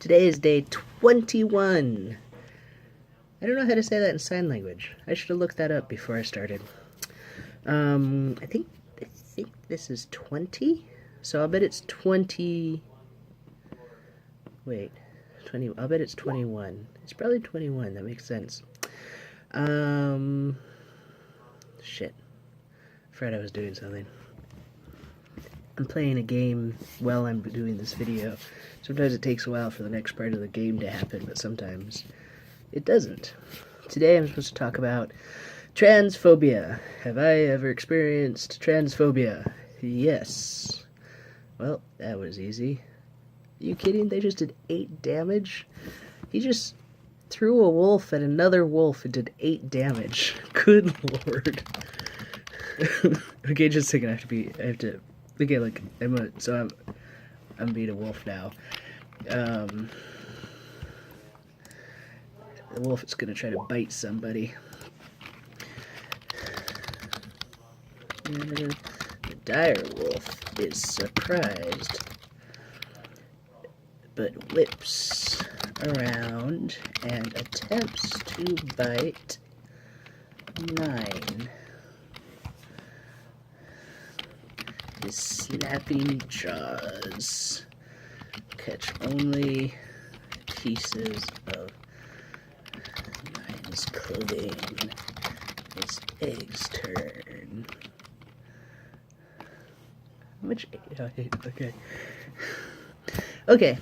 Today is day 21. I don't know how to say that in sign language. I should have looked that up before I started. I think this is 20. So I'll bet it's 20. Wait, 20. I'll bet it's 21. It's probably 21. That makes sense. Shit. Fred, I was doing something. I'm playing a game while I'm doing this video. Sometimes it takes a while for the next part of the game to happen, but sometimes it doesn't. Today I'm supposed to talk about transphobia. Have I ever experienced transphobia? Yes. Well, that was easy. Are you kidding? They just did 8 damage? He just threw a wolf at another wolf and did 8 damage. Good lord. Okay, just a second. I have to. Okay, look. I'm being a wolf now. The wolf is gonna try to bite somebody. The dire wolf is surprised, but whips around and attempts to bite 9. His snapping jaws catch only pieces of 9's clothing. His eggs turn. How much? Okay. Okay.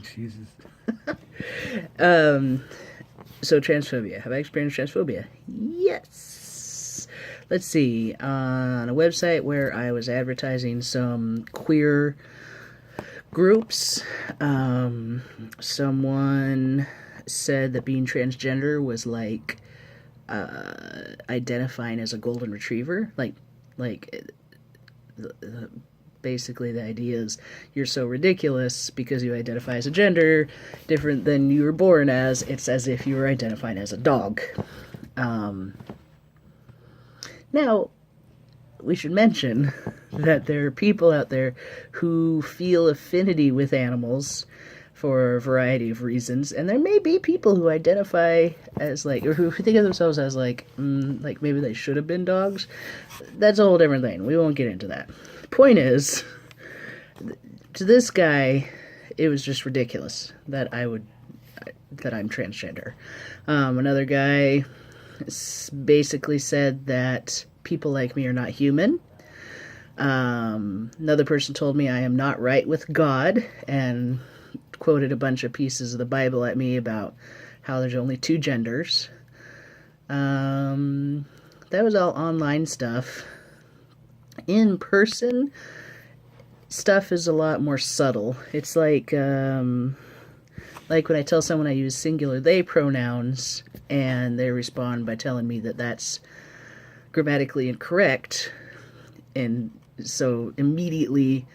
Jesus. So transphobia. Have I experienced transphobia? Yes. Let's see. On a website where I was advertising some queer groups, someone said that being transgender was like identifying as a golden retriever. Basically the idea is you're so ridiculous because you identify as a gender different than you were born as. It's as if you were identifying as a dog. Now, we should mention that there are people out there who feel affinity with animals for a variety of reasons, and there may be people who identify as, like, or who think of themselves as, like maybe they should have been dogs. That's a whole different thing. We won't get into that. The point is, to this guy, it was just ridiculous that I'm transgender. Another guy basically said that people like me are not human. Another person told me I am not right with God and quoted a bunch of pieces of the Bible at me about how there's only 2 genders. That was all online stuff. In person, stuff is a lot more subtle. It's like when I tell someone I use singular they pronouns and they respond by telling me that that's grammatically incorrect, and so immediately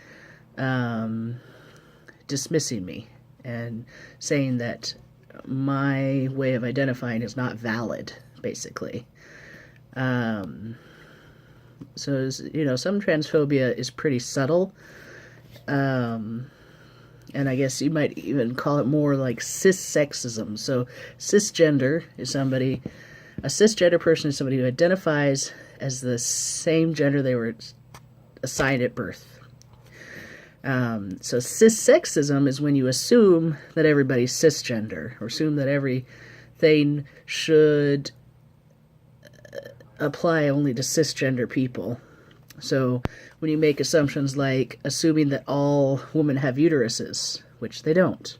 dismissing me and saying that my way of identifying is not valid, basically. So, some transphobia is pretty subtle. And I guess you might even call it more like cis-sexism. So cisgender is a cisgender person is somebody who identifies as the same gender they were assigned at birth. So cis-sexism is when you assume that everybody's cisgender, or assume that everything should apply only to cisgender people. So when you make assumptions like assuming that all women have uteruses, which they don't,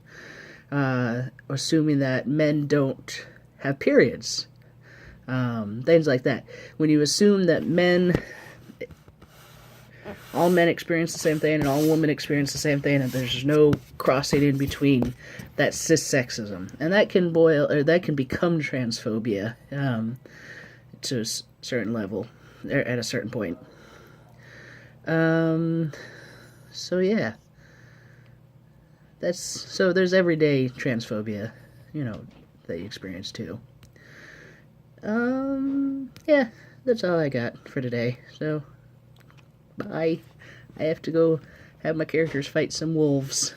assuming that men don't have periods, things like that. When you assume that all men experience the same thing and all women experience the same thing, and there's no crossing in between, that's cis-sexism. And that can become transphobia to a certain level, at a certain point. So yeah. So there's everyday transphobia, that you experience too. Yeah, that's all I got for today. So, bye. I have to go have my characters fight some wolves.